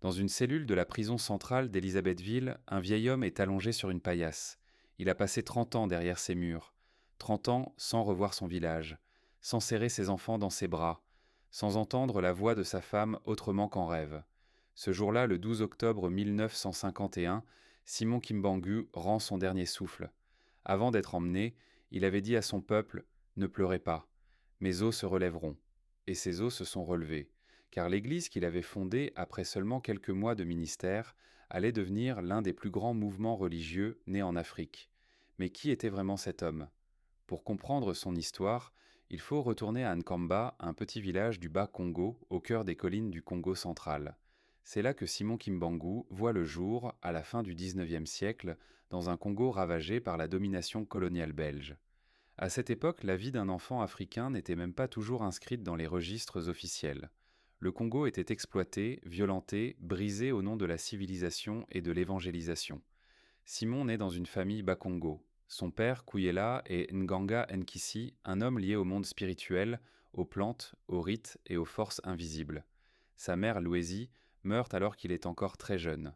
Dans une cellule de la prison centrale d'Élisabethville, un vieil homme est allongé sur une paillasse. Il a passé 30 ans derrière ces murs. 30 ans sans revoir son village, sans serrer ses enfants dans ses bras, sans entendre la voix de sa femme autrement qu'en rêve. Ce jour-là, le 12 octobre 1951, Simon Kimbangu rend son dernier souffle. Avant d'être emmené, il avait dit à son peuple « Ne pleurez pas, mes os se relèveront ». Et ses os se sont relevés, car l'Église qu'il avait fondée après seulement quelques mois de ministère allait devenir l'un des plus grands mouvements religieux nés en Afrique. Mais qui était vraiment cet homme? Pour comprendre son histoire, il faut retourner à Nkamba, un petit village du Bas-Congo, au cœur des collines du Congo central. C'est là que Simon Kimbangu voit le jour, à la fin du XIXe siècle, dans un Congo ravagé par la domination coloniale belge. À cette époque, la vie d'un enfant africain n'était même pas toujours inscrite dans les registres officiels. Le Congo était exploité, violenté, brisé au nom de la civilisation et de l'évangélisation. Simon naît dans une famille Bakongo. Son père, Kuyela, est Nganga Nkisi, un homme lié au monde spirituel, aux plantes, aux rites et aux forces invisibles. Sa mère, Louésie, meurt alors qu'il est encore très jeune.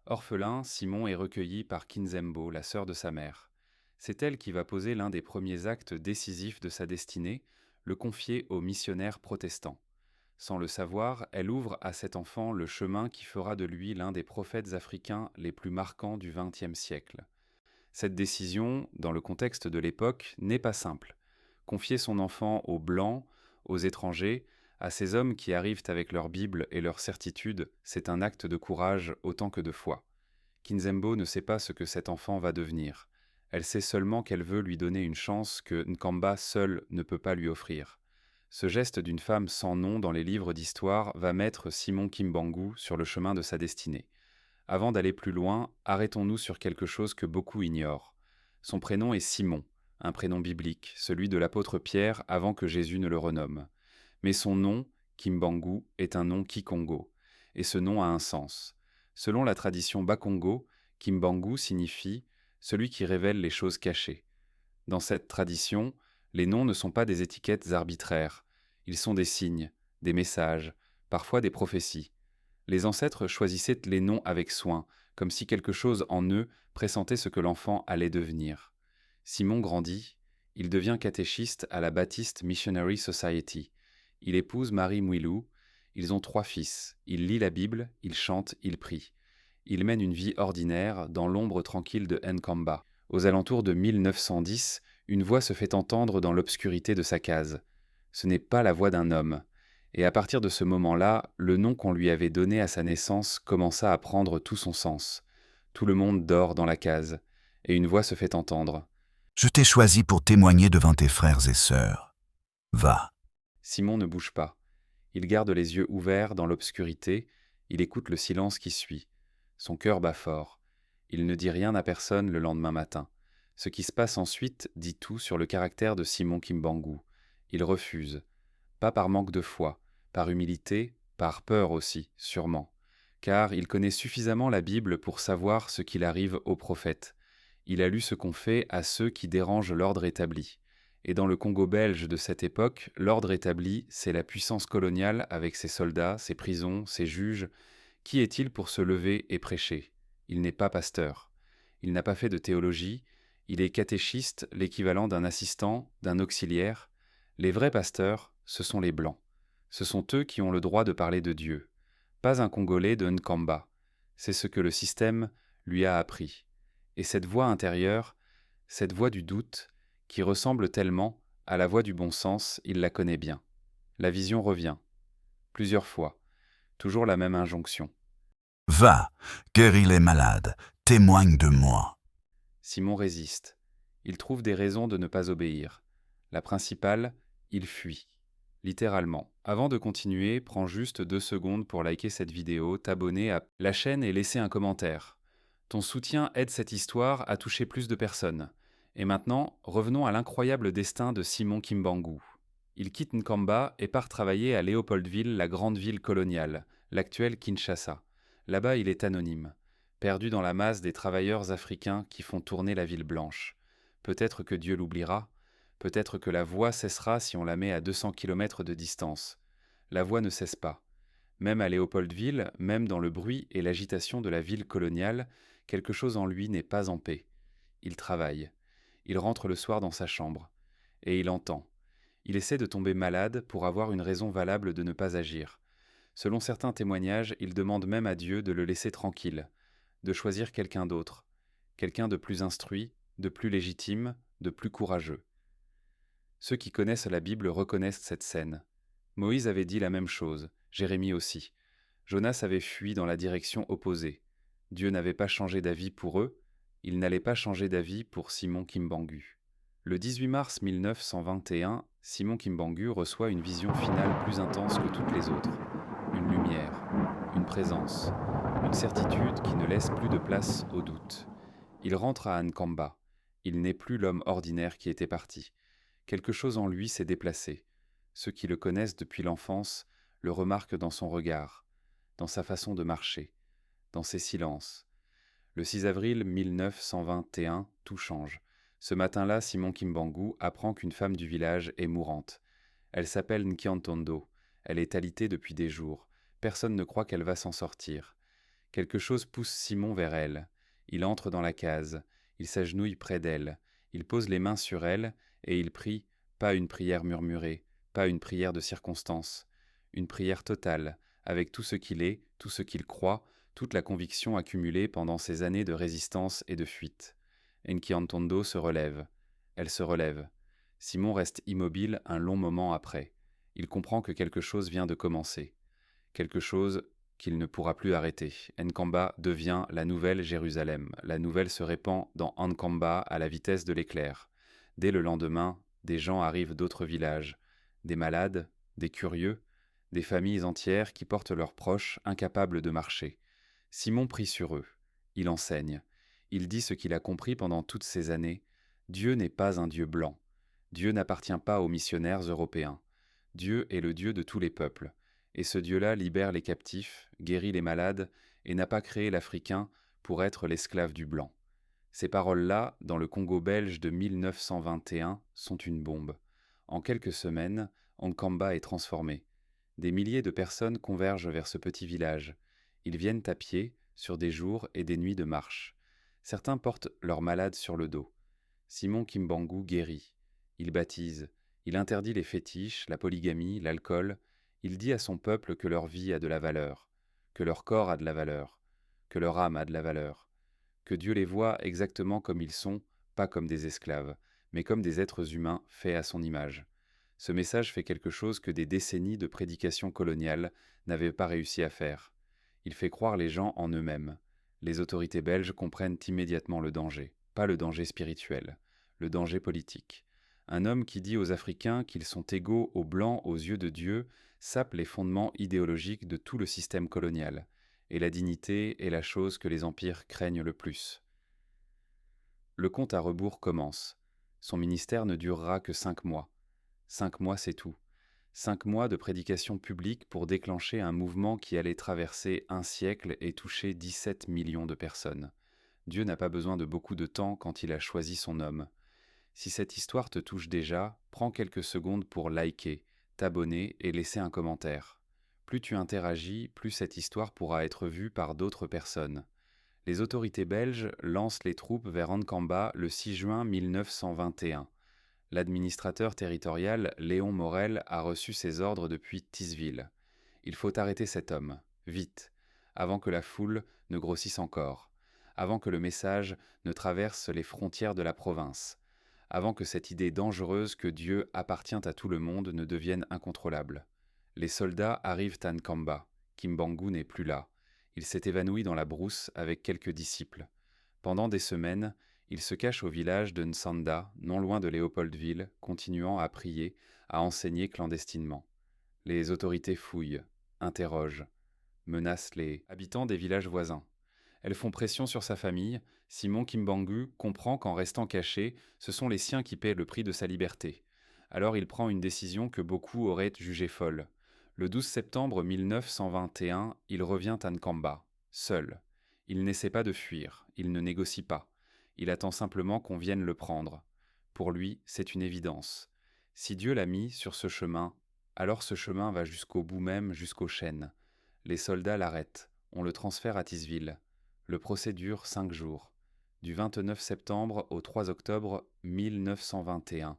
Orphelin, Simon est recueilli par Kinzembo, la sœur de sa mère. C'est elle qui va poser l'un des premiers actes décisifs de sa destinée, le confier aux missionnaires protestants. Sans le savoir, elle ouvre à cet enfant le chemin qui fera de lui l'un des prophètes africains les plus marquants du XXe siècle. Cette décision, dans le contexte de l'époque, n'est pas simple. Confier son enfant aux Blancs, aux étrangers, à ces hommes qui arrivent avec leur Bible et leur certitude, c'est un acte de courage autant que de foi. Kinzembo ne sait pas ce que cet enfant va devenir. Elle sait seulement qu'elle veut lui donner une chance que Nkamba seul ne peut pas lui offrir. Ce geste d'une femme sans nom dans les livres d'histoire va mettre Simon Kimbangu sur le chemin de sa destinée. Avant d'aller plus loin, arrêtons-nous sur quelque chose que beaucoup ignorent. Son prénom est Simon, un prénom biblique, celui de l'apôtre Pierre avant que Jésus ne le renomme. Mais son nom, Kimbangu, est un nom kikongo, et ce nom a un sens. Selon la tradition Bakongo, Kimbangu signifie « celui qui révèle les choses cachées ». Dans cette tradition, les noms ne sont pas des étiquettes arbitraires, ils sont des signes, des messages, parfois des prophéties. Les ancêtres choisissaient les noms avec soin, comme si quelque chose en eux pressentait ce que l'enfant allait devenir. Simon grandit, il devient catéchiste à la Baptist Missionary Society. Il épouse Marie Mouilou, ils ont 3 fils, il lit la Bible, il chante, il prie. Il mène une vie ordinaire dans l'ombre tranquille de Nkamba. Aux alentours de 1910, une voix se fait entendre dans l'obscurité de sa case. Ce n'est pas la voix d'un homme. Et à partir de ce moment-là, le nom qu'on lui avait donné à sa naissance commença à prendre tout son sens. Tout le monde dort dans la case, et une voix se fait entendre. Je t'ai choisi pour témoigner devant tes frères et sœurs. Va. Simon ne bouge pas. Il garde les yeux ouverts dans l'obscurité, il écoute le silence qui suit. Son cœur bat fort. Il ne dit rien à personne le lendemain matin. Ce qui se passe ensuite dit tout sur le caractère de Simon Kimbangu. Il refuse. Pas par manque de foi, par humilité, par peur aussi, sûrement. Car il connaît suffisamment la Bible pour savoir ce qu'il arrive aux prophètes. Il a lu ce qu'on fait à ceux qui dérangent l'ordre établi. Et dans le Congo belge de cette époque, l'ordre établi, c'est la puissance coloniale avec ses soldats, ses prisons, ses juges. Qui est-il pour se lever et prêcher? Il n'est pas pasteur. Il n'a pas fait de théologie. Il est catéchiste, l'équivalent d'un assistant, d'un auxiliaire. Les vrais pasteurs, ce sont les Blancs. Ce sont eux qui ont le droit de parler de Dieu. Pas un Congolais de Nkamba. C'est ce que le système lui a appris. Et cette voix intérieure, cette voix du doute, qui ressemble tellement à la voix du bon sens, il la connaît bien. La vision revient. Plusieurs fois. Toujours la même injonction. Va, guéris les malades, témoigne de moi. Simon résiste. Il trouve des raisons de ne pas obéir. La principale, il fuit. Littéralement. Avant de continuer, prends juste 2 secondes pour liker cette vidéo, t'abonner à la chaîne et laisser un commentaire. Ton soutien aide cette histoire à toucher plus de personnes. Et maintenant, revenons à l'incroyable destin de Simon Kimbangu. Il quitte Nkamba et part travailler à Léopoldville, la grande ville coloniale, l'actuelle Kinshasa. Là-bas, il est anonyme, perdu dans la masse des travailleurs africains qui font tourner la ville blanche. Peut-être que Dieu l'oubliera, peut-être que la voix cessera si on la met à 200 km de distance. La voix ne cesse pas. Même à Léopoldville, même dans le bruit et l'agitation de la ville coloniale, quelque chose en lui n'est pas en paix. Il travaille. Il rentre le soir dans sa chambre. Et il entend. Il essaie de tomber malade pour avoir une raison valable de ne pas agir. Selon certains témoignages, il demande même à Dieu de le laisser tranquille, de choisir quelqu'un d'autre, quelqu'un de plus instruit, de plus légitime, de plus courageux. Ceux qui connaissent la Bible reconnaissent cette scène. Moïse avait dit la même chose, Jérémie aussi. Jonas avait fui dans la direction opposée. Dieu n'avait pas changé d'avis pour eux, il n'allait pas changer d'avis pour Simon Kimbangu. Le 18 mars 1921, Simon Kimbangu reçoit une vision finale plus intense que toutes les autres. Une lumière, une présence, une certitude qui ne laisse plus de place au doute. Il rentre à Ankamba. Il n'est plus l'homme ordinaire qui était parti. Quelque chose en lui s'est déplacé. Ceux qui le connaissent depuis l'enfance le remarquent dans son regard, dans sa façon de marcher, dans ses silences. Le 6 avril 1921, tout change. Ce matin-là, Simon Kimbangu apprend qu'une femme du village est mourante. Elle s'appelle Nkiantondo. Elle est alitée depuis des jours. Personne ne croit qu'elle va s'en sortir. Quelque chose pousse Simon vers elle. Il entre dans la case. Il s'agenouille près d'elle. Il pose les mains sur elle et il prie, pas une prière murmurée, pas une prière de circonstance, une prière totale, avec tout ce qu'il est, tout ce qu'il croit, toute la conviction accumulée pendant ces années de résistance et de fuite. Nkiantondo se relève. Elle se relève. Simon reste immobile un long moment après. Il comprend que quelque chose vient de commencer. Quelque chose qu'il ne pourra plus arrêter. Nkamba devient la nouvelle Jérusalem. La nouvelle se répand dans Nkamba à la vitesse de l'éclair. Dès le lendemain, des gens arrivent d'autres villages. Des malades, des curieux, des familles entières qui portent leurs proches incapables de marcher. Simon prie sur eux. Il enseigne. Il dit ce qu'il a compris pendant toutes ces années. Dieu n'est pas un Dieu blanc. Dieu n'appartient pas aux missionnaires européens. Dieu est le Dieu de tous les peuples. Et ce Dieu-là libère les captifs, guérit les malades, et n'a pas créé l'Africain pour être l'esclave du blanc. Ces paroles-là, dans le Congo belge de 1921, sont une bombe. En quelques semaines, Nkamba est transformé. Des milliers de personnes convergent vers ce petit village. Ils viennent à pied, sur des jours et des nuits de marche. Certains portent leurs malades sur le dos. Simon Kimbangu guérit. Il baptise. Il interdit les fétiches, la polygamie, l'alcool. Il dit à son peuple que leur vie a de la valeur, que leur corps a de la valeur, que leur âme a de la valeur, que Dieu les voit exactement comme ils sont, pas comme des esclaves, mais comme des êtres humains faits à son image. Ce message fait quelque chose que des décennies de prédication coloniale n'avaient pas réussi à faire. Il fait croire les gens en eux-mêmes. Les autorités belges comprennent immédiatement le danger, pas le danger spirituel, le danger politique. Un homme qui dit aux Africains qu'ils sont égaux aux Blancs aux yeux de Dieu sape les fondements idéologiques de tout le système colonial, et la dignité est la chose que les empires craignent le plus. Le compte à rebours commence. Son ministère ne durera que 5 mois. 5 mois, c'est tout. 5 mois de prédication publique pour déclencher un mouvement qui allait traverser un siècle et toucher 17 millions de personnes. Dieu n'a pas besoin de beaucoup de temps quand il a choisi son homme. Si cette histoire te touche déjà, prends quelques secondes pour liker, t'abonner et laisser un commentaire. Plus tu interagis, plus cette histoire pourra être vue par d'autres personnes. Les autorités belges lancent les troupes vers Nkamba le 6 juin 1921. L'administrateur territorial Léon Morel a reçu ses ordres depuis Tisville. Il faut arrêter cet homme, vite, avant que la foule ne grossisse encore, avant que le message ne traverse les frontières de la province, avant que cette idée dangereuse que Dieu appartient à tout le monde ne devienne incontrôlable. Les soldats arrivent à Nkamba. Kimbangu n'est plus là. Il s'est évanoui dans la brousse avec quelques disciples. Pendant des semaines, il se cache au village de Nsanda, non loin de Léopoldville, continuant à prier, à enseigner clandestinement. Les autorités fouillent, interrogent, menacent les habitants des villages voisins. Elles font pression sur sa famille. Simon Kimbangu comprend qu'en restant caché, ce sont les siens qui paient le prix de sa liberté. Alors il prend une décision que beaucoup auraient jugée folle. Le 12 septembre 1921, il revient à Nkamba, seul. Il n'essaie pas de fuir, il ne négocie pas. Il attend simplement qu'on vienne le prendre. Pour lui, c'est une évidence. Si Dieu l'a mis sur ce chemin, alors ce chemin va jusqu'au bout même, jusqu'aux chênes. Les soldats l'arrêtent. On le transfère à Tisville. Le procès dure 5 jours. Du 29 septembre au 3 octobre 1921.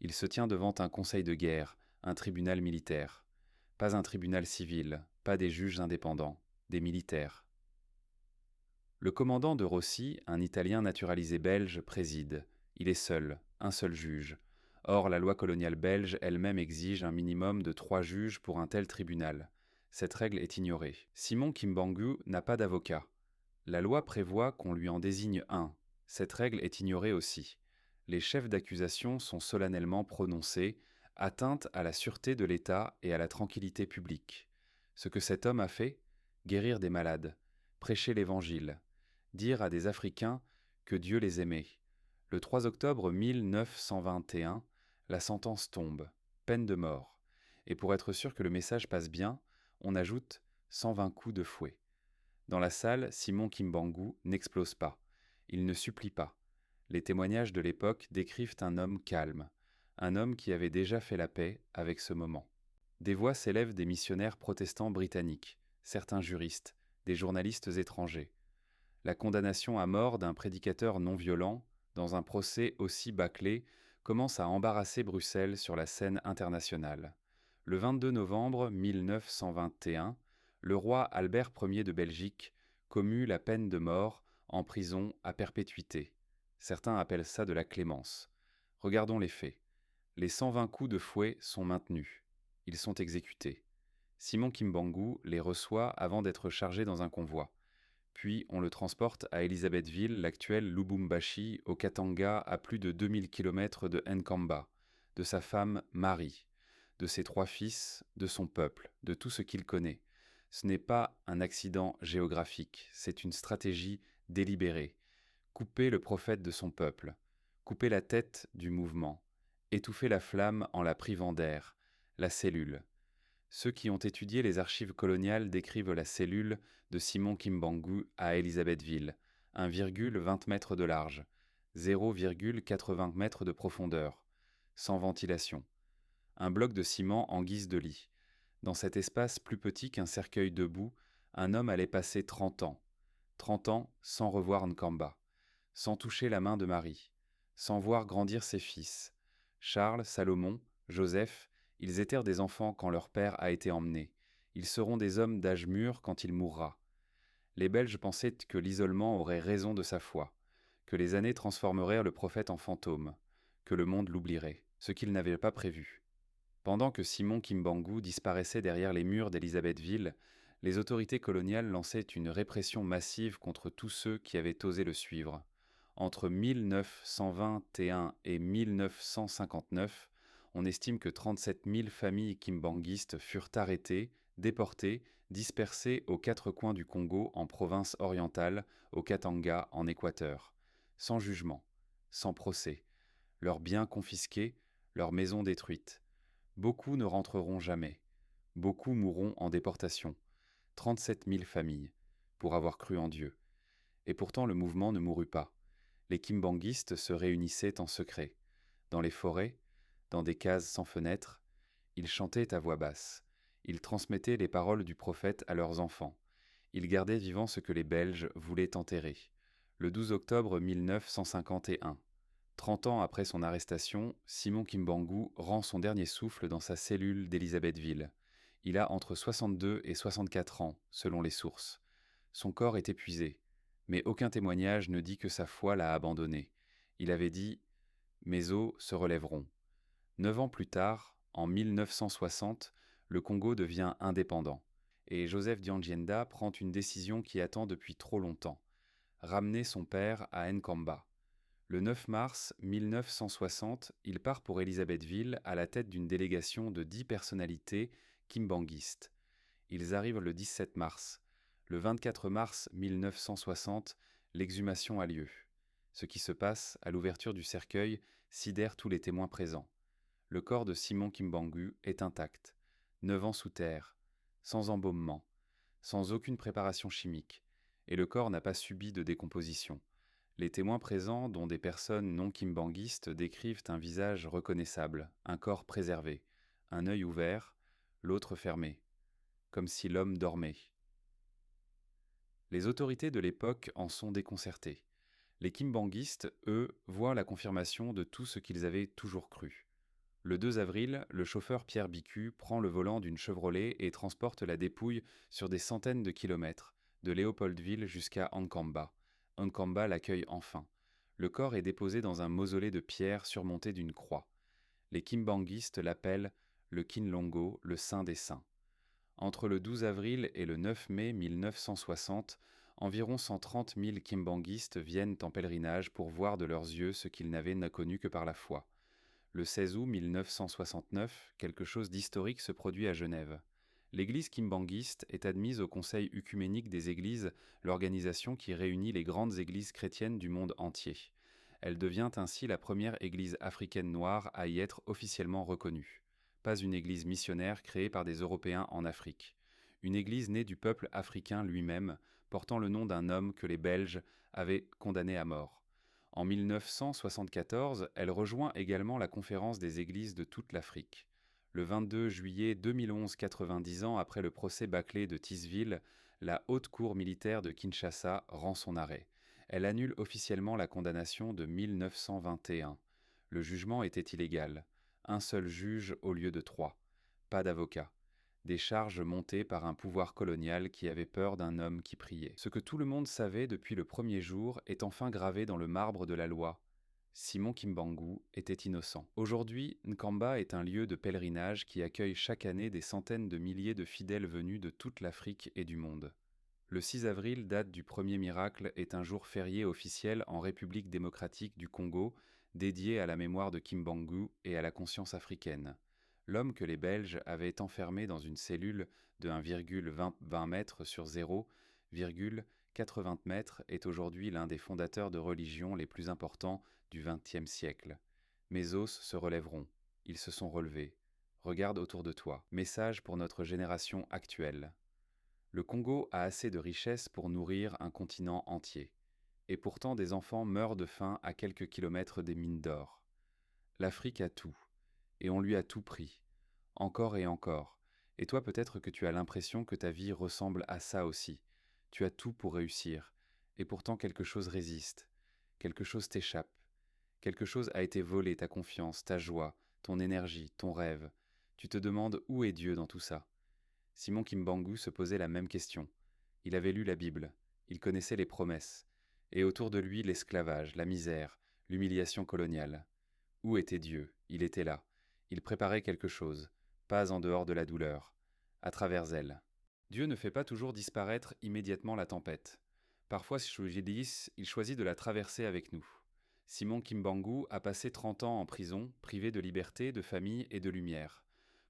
Il se tient devant un conseil de guerre, un tribunal militaire. Pas un tribunal civil, pas des juges indépendants, des militaires. Le commandant de Rossi, un Italien naturalisé belge, préside. Il est seul, un seul juge. Or, la loi coloniale belge elle-même exige un minimum de 3 juges pour un tel tribunal. Cette règle est ignorée. Simon Kimbangu n'a pas d'avocat. La loi prévoit qu'on lui en désigne un. Cette règle est ignorée aussi. Les chefs d'accusation sont solennellement prononcés, atteinte à la sûreté de l'État et à la tranquillité publique. Ce que cet homme a fait, guérir des malades, prêcher l'Évangile, dire à des Africains que Dieu les aimait. Le 3 octobre 1921, la sentence tombe, peine de mort. Et pour être sûr que le message passe bien, on ajoute 120 coups de fouet. Dans la salle, Simon Kimbangu n'explose pas. Il ne supplie pas. Les témoignages de l'époque décrivent un homme calme, un homme qui avait déjà fait la paix avec ce moment. Des voix s'élèvent des missionnaires protestants britanniques, certains juristes, des journalistes étrangers. La condamnation à mort d'un prédicateur non violent, dans un procès aussi bâclé, commence à embarrasser Bruxelles sur la scène internationale. Le 22 novembre 1921, le roi Albert Ier de Belgique commue la peine de mort en prison à perpétuité. Certains appellent ça de la clémence. Regardons les faits. Les 120 coups de fouet sont maintenus. Ils sont exécutés. Simon Kimbangu les reçoit avant d'être chargé dans un convoi. Puis on le transporte à Elisabethville, l'actuelle Lubumbashi, au Katanga, à plus de 2000 km de Nkamba, de sa femme Marie, de ses 3 fils, de son peuple, de tout ce qu'il connaît. Ce n'est pas un accident géographique, c'est une stratégie délibérée. Couper le prophète de son peuple, couper la tête du mouvement, étouffer la flamme en la privant d'air, la cellule. Ceux qui ont étudié les archives coloniales décrivent la cellule de Simon Kimbangu à Elisabethville, 1,20 mètres de large, 0,80 mètres de profondeur, sans ventilation. Un bloc de ciment en guise de lit. Dans cet espace plus petit qu'un cercueil debout, un homme allait passer 30 ans. 30 ans sans revoir Nkamba, sans toucher la main de Marie, sans voir grandir ses fils. Charles, Salomon, Joseph, ils étaient des enfants quand leur père a été emmené. Ils seront des hommes d'âge mûr quand il mourra. Les Belges pensaient que l'isolement aurait raison de sa foi, que les années transformeraient le prophète en fantôme, que le monde l'oublierait, ce qu'ils n'avaient pas prévu. Pendant que Simon Kimbangu disparaissait derrière les murs d'Elisabethville, les autorités coloniales lançaient une répression massive contre tous ceux qui avaient osé le suivre. Entre 1921 et 1959, on estime que 37 000 familles kimbanguistes furent arrêtées, déportées, dispersées aux 4 coins du Congo en province orientale, au Katanga en Équateur, sans jugement, sans procès, leurs biens confisqués, leurs maisons détruites. Beaucoup ne rentreront jamais. Beaucoup mourront en déportation. 37 000 familles, pour avoir cru en Dieu. Et pourtant le mouvement ne mourut pas. Les kimbanguistes se réunissaient en secret. Dans les forêts, dans des cases sans fenêtres, ils chantaient à voix basse. Ils transmettaient les paroles du prophète à leurs enfants. Ils gardaient vivant ce que les Belges voulaient enterrer. Le 12 octobre 1951, 30 ans après son arrestation, Simon Kimbangu rend son dernier souffle dans sa cellule d'Elisabethville. Il a entre 62 et 64 ans, selon les sources. Son corps est épuisé, mais aucun témoignage ne dit que sa foi l'a abandonné. Il avait dit « Mes os se relèveront ». 9 ans plus tard, en 1960, le Congo devient indépendant, et Joseph Diangienda prend une décision qui attend depuis trop longtemps, ramener son père à Nkamba. Le 9 mars 1960, il part pour Elisabethville à la tête d'une délégation de 10 personnalités kimbanguistes. Ils arrivent le 17 mars. Le 24 mars 1960, l'exhumation a lieu. Ce qui se passe à l'ouverture du cercueil sidère tous les témoins présents. Le corps de Simon Kimbangu est intact, 9 ans sous terre, sans embaumement, sans aucune préparation chimique, et le corps n'a pas subi de décomposition. Les témoins présents, dont des personnes non kimbanguistes, décrivent un visage reconnaissable, un corps préservé, un œil ouvert, l'autre fermé. comme si l'homme dormait. Les autorités de l'époque en sont déconcertées. Les kimbanguistes, eux, voient la confirmation de tout ce qu'ils avaient toujours cru. Le 2 avril, le chauffeur Pierre Bicu prend le volant d'une Chevrolet et transporte la dépouille sur des centaines de kilomètres, de Léopoldville jusqu'à Ankamba. Ankamba l'accueille enfin. Le corps est déposé dans un mausolée de pierre surmonté d'une croix. Les kimbanguistes l'appellent le Kinlongo, le Saint des Saints. Entre le 12 avril et le 9 mai 1960, environ 130 000 kimbanguistes viennent en pèlerinage pour voir de leurs yeux ce qu'ils n'avaient connu que par la foi. Le 16 août 1969, quelque chose d'historique se produit à Genève. L'Église kimbanguiste est admise au Conseil œcuménique des Églises, l'organisation qui réunit les grandes églises chrétiennes du monde entier. Elle devient ainsi la première église africaine noire à y être officiellement reconnue. Pas une église missionnaire créée par des Européens en Afrique. Une église née du peuple africain lui-même, portant le nom d'un homme que les Belges avaient condamné à mort. En 1974, elle rejoint également la Conférence des Églises de toute l'Afrique. Le 22 juillet 2011, 90 ans après le procès bâclé de Thisville, la Haute Cour militaire de Kinshasa rend son arrêt. Elle annule officiellement la condamnation de 1921. Le jugement était illégal. Un seul juge au lieu de 3. Pas d'avocat. Des charges montées par un pouvoir colonial qui avait peur d'un homme qui priait. Ce que tout le monde savait depuis le premier jour est enfin gravé dans le marbre de la loi. Simon Kimbangu était innocent. Aujourd'hui, Nkamba est un lieu de pèlerinage qui accueille chaque année des centaines de milliers de fidèles venus de toute l'Afrique et du monde. Le 6 avril, date du premier miracle, est un jour férié officiel en République démocratique du Congo, dédié à la mémoire de Kimbangu et à la conscience africaine. L'homme que les Belges avaient enfermé dans une cellule de 1,20 mètres sur 0,80 mètres est aujourd'hui l'un des fondateurs de religions les plus importants du XXe siècle. Mes os se relèveront. Ils se sont relevés. Regarde autour de toi. Message pour notre génération actuelle. Le Congo a assez de richesses pour nourrir un continent entier. Et pourtant des enfants meurent de faim à quelques kilomètres des mines d'or. L'Afrique a tout. Et on lui a tout pris. Encore et encore. Et toi peut-être que tu as l'impression que ta vie ressemble à ça aussi. Tu as tout pour réussir. Et pourtant quelque chose résiste. Quelque chose t'échappe. Quelque chose a été volé, ta confiance, ta joie, ton énergie, ton rêve. Tu te demandes où est Dieu dans tout ça. Simon Kimbangu se posait la même question. Il avait lu la Bible, il connaissait les promesses, et autour de lui l'esclavage, la misère, l'humiliation coloniale. Où était Dieu? Il était là. Il préparait quelque chose, pas en dehors de la douleur, à travers elle. Dieu ne fait pas toujours disparaître immédiatement la tempête. Parfois, il choisit de la traverser avec nous. Simon Kimbangu a passé 30 ans en prison, privé de liberté, de famille et de lumière.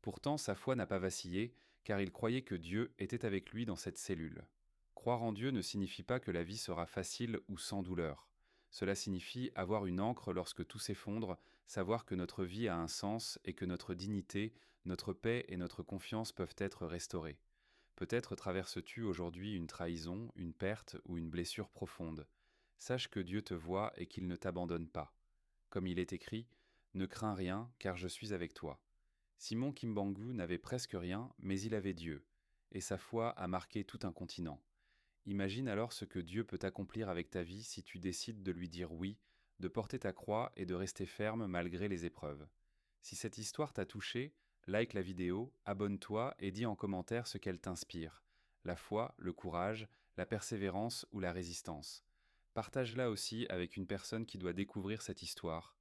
Pourtant, sa foi n'a pas vacillé, car il croyait que Dieu était avec lui dans cette cellule. Croire en Dieu ne signifie pas que la vie sera facile ou sans douleur. Cela signifie avoir une ancre lorsque tout s'effondre, savoir que notre vie a un sens et que notre dignité, notre paix et notre confiance peuvent être restaurées. Peut-être traverses-tu aujourd'hui une trahison, une perte ou une blessure profonde. Sache que Dieu te voit et qu'il ne t'abandonne pas. Comme il est écrit, « Ne crains rien, car je suis avec toi ». Simon Kimbangu n'avait presque rien, mais il avait Dieu, et sa foi a marqué tout un continent. Imagine alors ce que Dieu peut accomplir avec ta vie si tu décides de lui dire oui, de porter ta croix et de rester ferme malgré les épreuves. Si cette histoire t'a touché, like la vidéo, abonne-toi et dis en commentaire ce qu'elle t'inspire. La foi, le courage, la persévérance ou la résistance. Partage-la aussi avec une personne qui doit découvrir cette histoire.